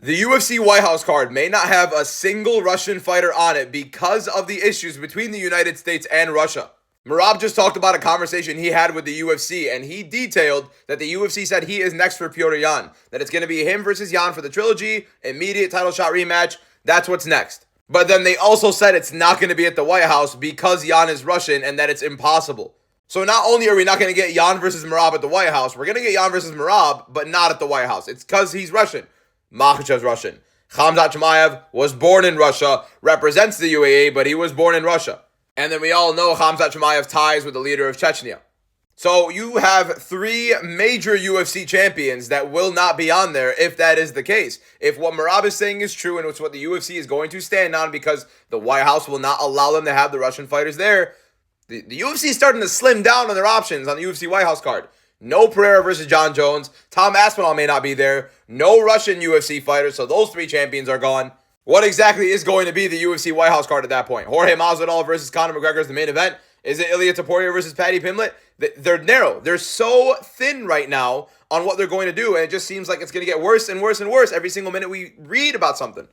The UFC White House card may not have a single Russian fighter on it because of the issues between the United States and Russia. Merab just talked about a conversation he had with the UFC, and he detailed that the UFC said he is next for Petr Yan, that it's going to be him versus Yan for the trilogy, immediate title shot rematch. That's what's next. But then they also said it's not going to be at the White House because Yan is Russian and that it's impossible. So not only are we not going to get Yan versus Merab at the White House, we're going to get Yan versus Merab, but not at the White House. It's because he's Russian. Makhachev's Russian. Khamzat Chimaev was born in Russia, represents the UAE, but he was born in Russia. And then we all know Khamzat Chimaev ties with the leader of Chechnya. So you have three major UFC champions that will not be on there if that is the case. If what Merab is saying is true and it's what the UFC is going to stand on because the White House will not allow them to have the Russian fighters there, the UFC is starting to slim down on their options on the UFC White House card. No Pereira versus John Jones. Tom Aspinall may not be there. No Russian UFC fighters, so those three champions are gone. What exactly is going to be the UFC White House card at that point? Jorge Masvidal versus Conor McGregor is the main event. Is it Ilia Topuria versus Paddy Pimblett? They're narrow. They're so thin right now on what they're going to do, and it just seems like it's going to get worse and worse and worse every single minute we read about something.